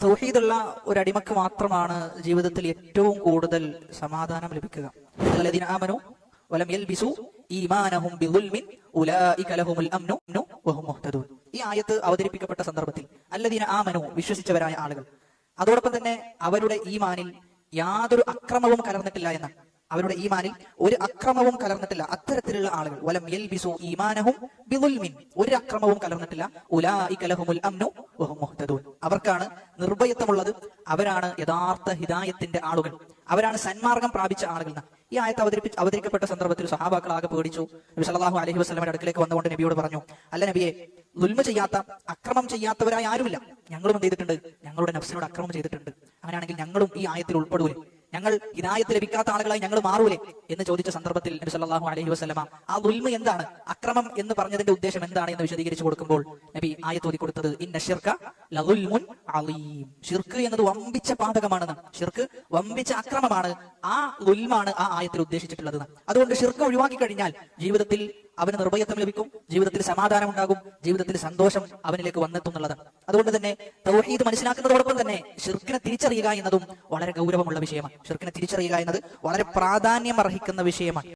തൗഹീദുള്ള ഒരു അടിമക്ക് മാത്രമാണ് ജീവിതത്തിൽ ഏറ്റവും കൂടുതൽ സമാധാനം ലഭിക്കുക. അല്ലദീന ആമനൂ വലം യൽബിസു ഈമാനഹും ബിദുൽമിൻ ഉലൈക ലഹുമുൽ അംനു വഹും മുഹ്തദൂൻ. ഈ ആയത്ത് അവതരിപ്പിക്കപ്പെട്ട സന്ദർഭത്തിൽ അല്ലദീന ആമനൂ വിശ്വസിച്ചവരായ ആളുകൾ, അതോടൊപ്പം തന്നെ അവരുടെ ഈമാനിൽ യാതൊരു അക്രമവും കലർന്നിട്ടില്ല എന്ന, അവരുടെ ഈമാനിൽ ഒരു അക്രമവും കലർന്നിട്ടില്ല, അത്തരത്തിലുള്ള ആളുകൾ വലം യൽബിസു ഈമാനഹും ബിദുൽമിൻ, ഒരു അക്രമവും കലർന്നിട്ടില്ല, ഉലൈക ലഹുമുൽ അംനു വഹും മുഹ്തദൂൻ, അവർക്കാണ് നിർഭയത്വമുള്ളത്, അവരാണ് യഥാർത്ഥ ഹിദായത്തിന്റെ ആളുകൾ, അവരാണ് സന്മാർഗം പ്രാപിച്ച ആളുകൾ. ഈ ആയത്ത് അവതരിക്കപ്പെട്ട സന്ദർഭത്തിൽ സഹാബാക്കൾ ആകെ പേടിച്ചു. നബി സല്ലല്ലാഹു അലൈഹി വസല്ലമയുടെ അടുക്കലേക്ക് വന്നുകൊണ്ട് നബിയോട് പറഞ്ഞു, അല്ല നബിയെ, ദുൽമ ചെയ്യാത്ത, അക്രമം ചെയ്യാത്തവരായി ആരുമില്ല, ഞങ്ങളും എന്ത് ചെയ്തിട്ടുണ്ട്, ഞങ്ങളുടെ നഫ്സിനോട് അക്രമം ചെയ്തിട്ടുണ്ട്, അങ്ങനെയാണെങ്കിൽ ഞങ്ങളും ഈ ആയത്തിൽ ഉൾപ്പെടൂലേ, ഞങ്ങൾ ഹിദായത്ത് ലഭിക്കാത്ത ആളുകളായി ഞങ്ങൾ മാറൂലേ എന്ന് ചോദിച്ച സന്ദർഭത്തിൽ നബി സല്ലല്ലാഹു അലൈഹി വസല്ലമ ആ ദുൽമ എന്താണ്, അക്രമം എന്ന് പറഞ്ഞതിന്റെ ഉദ്ദേശം എന്താണ് എന്ന് വിശദീകരിച്ചു കൊടുക്കുമ്പോൾ നബി ആയത്ത് ഓതി കൊടുത്തത് ഇന്ന ശിർക ലദുൽമുൻ അളീം, ശിർക്ക് എന്നത് വമ്പിച്ച പാതകമാണെന്ന്, ശിർക്ക് വമ്പിച്ച അക്രമമാണ്, ആ ദുൽമാണ് ആ ആയത്തിൽ ഉദ്ദേശിച്ചിട്ടുള്ളത്. അതുകൊണ്ട് ശിർക്ക് ഒഴിവാക്കി കഴിഞ്ഞാൽ ജീവിതത്തിൽ അവന് നിർഭയത്വം ലഭിക്കും, ജീവിതത്തിൽ സമാധാനം ഉണ്ടാകും, ജീവിതത്തിൽ സന്തോഷം അവനിലേക്ക് വന്നെത്തുന്നുള്ളത്. അതുകൊണ്ട് തന്നെ തൗഹീദ് മനസ്സിലാക്കുന്നതോടൊപ്പം തന്നെ ശിർക്കിനെ തിരിച്ചറിയുക എന്നതും വളരെ ഗൗരവമുള്ള വിഷയമാണ്. ശിർക്കിനെ തിരിച്ചറിയുക എന്നത് വളരെ പ്രാധാന്യം അർഹിക്കുന്ന വിഷയമാണ്.